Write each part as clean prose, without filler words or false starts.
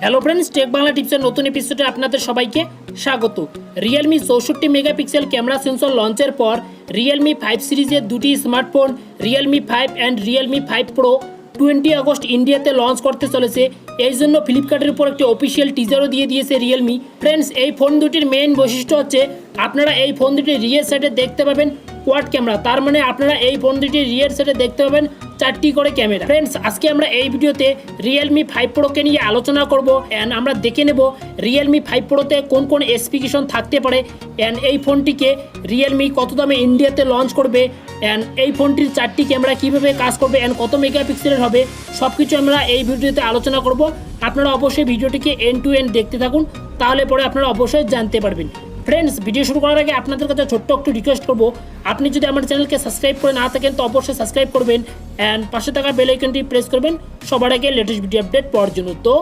Hello friends, take Bangla টিপসের নতুন এপিসোডে আপনাদের সবাইকে স্বাগত। রিয়েলমি 64 মেগাপিক্সেল ক্যামেরা সেন্সর লঞ্চের পর রিয়েলমি 5 সিরিজের দুটি smartphone Realme 5 and Realme 5 pro 20 August ইন্ডিয়াতে লঞ্চ করতে চলেছে। এই জন্য ফ্লিপকার্টের উপর একটি অফিসিয়াল টিজারও দিয়ে দিয়েছে রিয়েলমি। ফ্রেন্ডস, এই ফোন দুটির মেইন বৈশিষ্ট্য হচ্ছে আপনারা এই ফোন দুটির রিয়ার সাইডে দেখতে পাবেন কোয়াড ক্যামেরা। তার মানে আপনারা এই ফোন দুটির রিয়ার সাইডে দেখতে পাবেন 4টি করে ক্যামেরা। ফ্রেন্ডস, আজকে আমরা এই ভিডিওতে রিয়েলমি 5 প্রোকে নিয়ে আলোচনা করব অ্যান্ড আমরা দেখে নেব রিয়েলমি 5 প্রোতে কোন কোন স্পেসিফিকেশন থাকতে পারে অ্যান্ড এই ফোনটিকে রিয়েলমি কত দামে ইন্ডিয়াতে লঞ্চ করবে অ্যান্ড এই ফোনটির 4টি ক্যামেরা কীভাবে কাজ করবে অ্যান্ড কত মেগাপিক্সেলের হবে, সব কিছু আমরা এই ভিডিওতে আলোচনা করব। আপনারা অবশ্যই ভিডিওটিকে এন্ড টু এন্ড দেখতে থাকুন, তাহলে পরে আপনারা অবশ্যই জানতে পারবেন। ফ্রেন্ডস, ভিডিও শুরু করার আগে আপনাদের কাছে ছোট্ট একটু রিকোয়েস্ট করবো, আপনি যদি আমার চ্যানেলকে সাবস্ক্রাইব করে না থাকেন তো অবশ্যই সাবস্ক্রাইব করবেন অ্যান্ড পাশে থাকা বেল আইকনটি প্রেস করবেন সবার আগে লেটেস্ট ভিডিও আপডেট পাওয়ার জন্য। তো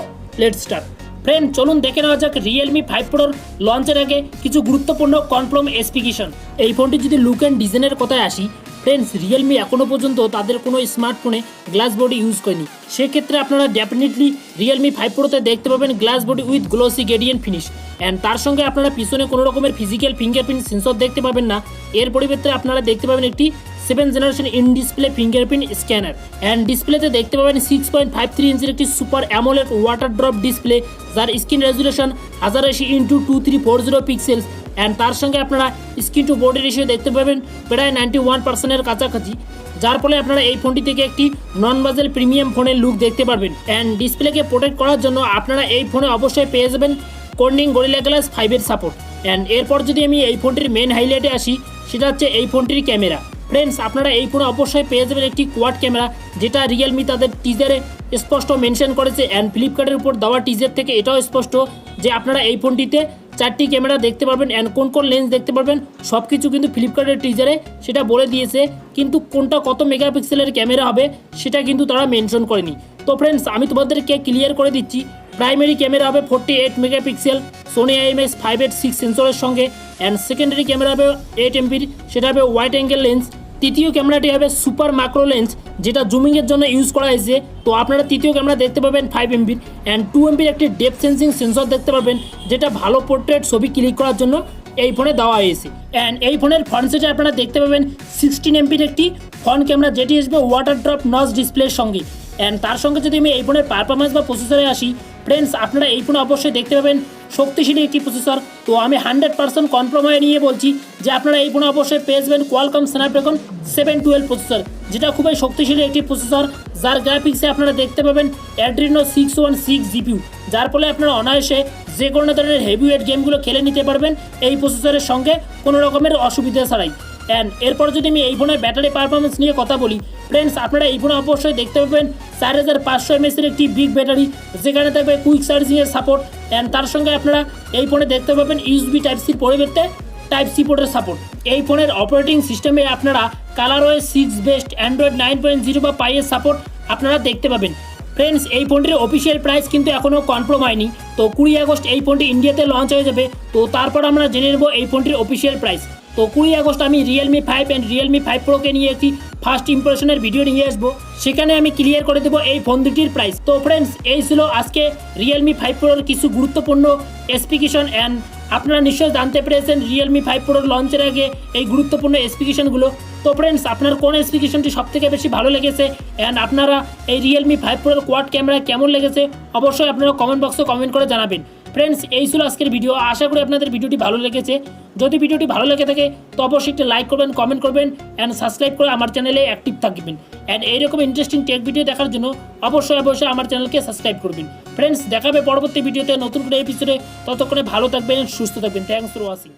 লেটস স্টার্ট। ফ্রেন্ড, চলুন দেখে নেওয়া যাক রিয়েলমি 5 প্রোর লঞ্চের আগে কিছু গুরুত্বপূর্ণ কনফার্ম স্পেসিফিকেশন। এই ফোনটি যদি লুক অ্যান্ড ডিজাইনের কথায় আসি, ফ্রেন্ডস, রিয়েলমি এখনও পর্যন্ত তাদের কোনো স্মার্টফোনে গ্লাস বডি ইউজ করেনি। সেক্ষেত্রে আপনারা ডেফিনেটলি রিয়েলমি 5 প্রোতে দেখতে পাবেন glass body with glossy gradient finish and তার সঙ্গে আপনারা পিছনে কোনো রকমের ফিজিক্যাল ফিঙ্গারপ্রিন্ট সেন্সর দেখতে পাবেন না। এর পরিবর্তে আপনারা দেখতে পাবেন একটি 7th generation in display fingerprint scanner and ডিসপ্লেতে দেখতে পাবেন 6.53 ইঞ্চির একটি super AMOLED water drop display, যার screen resolution 1080x2340 pixels and তার সঙ্গে আপনারা স্ক্রিন টু বডি রেশিও দেখতে পাবেন প্রায় 91%-এর কাছাকাছি, যার ফলে আপনারা এই ফোনটি থেকে একটি নন বাজেল প্রিমিয়াম ফোনের লুক দেখতে পারবেন। অ্যান্ড ডিসপ্লেকে প্রোটেক্ট করার জন্য আপনারা এই ফোনে অবশ্যই পেয়ে যাবেন কর্নিং গরিলা গ্লাস 5-এর সাপোর্ট। অ্যান্ড এরপর যদি আমি এই ফোনটির মেন হাইলাইটে আসি, সেটা হচ্ছে এই ফোনটির ক্যামেরা। ফ্রেন্ডস, আপনারা এই ফোনে অবশ্যই পেয়ে যাবেন একটি কোয়াড ক্যামেরা, যেটা রিয়েলমি তাদের টিজারে স্পষ্ট মেনশন করেছে অ্যান্ড ফ্লিপকার্টের উপর দেওয়া টিজার থেকে এটাও স্পষ্ট যে আপনারা এই ফোনটিতে 4টি ক্যামেরা দেখতে পারবেন অ্যান্ড কোন কোন লেন্স দেখতে পারবেন সব কিছু কিন্তু ফ্লিপকার্টের টিজারে সেটা বলে দিয়েছে, কিন্তু কোনটা কত মেগাপিক্সেলের ক্যামেরা হবে সেটা কিন্তু তারা মেনশন করেনি। তো ফ্রেন্ডস, আমি তোমাদেরকে ক্লিয়ার করে দিচ্ছি, প্রাইমারি ক্যামেরা হবে 48 মেগাপিক্সেল সোনি IMX586 সেন্সরের সঙ্গে অ্যান্ড সেকেন্ডারি ক্যামেরা হবে 8 এমপির, সেটা হবে ওয়াইড অ্যাঙ্গেল লেন্স। তৃতীয় ক্যামেরাটি হবে সুপার ম্যাক্রো লেন্স, যেটা জুমিংয়ের জন্য ইউজ করা হয়েছে। তো আপনারা তৃতীয় ক্যামেরা দেখতে পাবেন 5 এমপির অ্যান্ড 2 এমপির একটি ডেপথ সেন্সিং সেন্সর দেখতে পাবেন, যেটা ভালো পোর্ট্রেট ছবি ক্লিক করার জন্য এই ফোনে দেওয়া হয়েছে। অ্যান্ড এই ফোনের ফ্রন্ট সাইডে আপনারা দেখতে পাবেন 16 এমপির একটি ফ্রন্ট ক্যামেরা, যেটি আসবে ওয়াটার ড্রপ নচ ডিসপ্লের সঙ্গে। অ্যান্ড তার সঙ্গে যদি আমি এই ফোনের পারফরমেন্স বা প্রসেসরে আসি, ফ্রেন্ডস, আপনারা এই ফোনে অবশ্যই দেখতে পাবেন শক্তিশালী একটি প্রসেসর। তো আমি 100% কনফার্ম হয়ে নিয়ে বলছি যে আপনারা এই ফোনে অবশ্যই পেয়ে যাবেন কোয়ালকম স্ন্যাপড্রাগন 712 প্রসেসর, যেটা খুবই শক্তিশালী একটি প্রসেসর, যার গ্রাফিক্সে আপনারা দেখতে পাবেন অ্যাড্রিনো 616 জিপিইউ, যার ফলে আপনারা অনায়াসে যে কোনো ধরনের হেভিওয়েট গেমগুলো খেলে নিতে পারবেন এই প্রসেসরের সঙ্গে কোনো রকমের অসুবিধা ছাড়াই। অ্যান্ড এরপর যদি আমি এই ফোনের ব্যাটারি পারফরমেন্স নিয়ে কথা বলি, ফ্রেন্ডস, আপনারা এই ফোনে অবশ্যই দেখতে পাবেন 4500 mAh একটি বিগ ব্যাটারি, যেখানে থাকবে কুইক চার্জিংয়ের সাপোর্ট অ্যান্ড তার সঙ্গে আপনারা এই ফোনে দেখতে পাবেন USB টাইপ-সির পরিবর্তে টাইপ-সি পোর্টের সাপোর্ট। এই ফোনের অপারেটিং সিস্টেমে আপনারা কালারওয়েজ 6 বেস্ট অ্যান্ড্রয়েড 9.0 বা পাইয়ের সাপোর্ট আপনারা দেখতে পাবেন। ফ্রেন্ডস, এই ফোনটির অফিসিয়াল প্রাইস কিন্তু এখনও কনফার্ম হয়নি। তো 20 আগস্ট এই ফোনটি ইন্ডিয়াতে লঞ্চ হয়ে যাবে, তো তারপর আমরা জেনে নেব এই ফোনটির অফিসিয়াল প্রাইস। তো 20 আগস্ট আমি রিয়েলমি 5 অ্যান্ড রিয়েলমি 5 প্রোকে নিয়ে একটি ফার্স্ট ইম্প্রেশনের ভিডিও নিয়ে আসবো, সেখানে আমি ক্লিয়ার করে দেবো এই ফোন দুটির প্রাইস। তো ফ্রেন্ডস, এই ছিল আজকে রিয়েলমি 5 প্রোর কিছু গুরুত্বপূর্ণ স্পেসিফিকেশন অ্যান্ড আপনারা নিশ্চয়ই জানতে পেরেছেন রিয়েলমি 5 প্রোর লঞ্চের আগে এই গুরুত্বপূর্ণ স্পেসিফিকেশনগুলো। তো ফ্রেন্ডস, আপনার কোন স্পেসিফিকেশনটি সবথেকে বেশি ভালো লেগেছে অ্যান্ড আপনারা এই রিয়েলমি 5 প্রোর কোয়াড ক্যামেরা কেমন লেগেছে অবশ্যই আপনারা কমেন্ট বক্সে কমেন্ট করে জানাবেন। ফ্রেন্ডস, এই ছিল আজকের ভিডিও, আশা করি আপনাদের ভিডিওটি ভালো লেগেছে। যদি ভিডিওটি ভালো লেগে থাকে তো অবশ্যই একটা লাইক করবেন, কমেন্ট করবেন অ্যান্ড সাবস্ক্রাইব করে আমার চ্যানেলে অ্যাক্টিভ থাকবেন অ্যান্ড এইরকম ইন্টারেস্টিং টেক ভিডিও দেখার জন্য অবশ্যই আমার চ্যানেলকে সাবস্ক্রাইব করবেন। ফ্রেন্ডস, দেখাবে পরবর্তী ভিডিওতে নতুন করে এপিসোডে, ততক্ষণে ভালো থাকবেন, সুস্থ থাকবেন। Thanks for watching.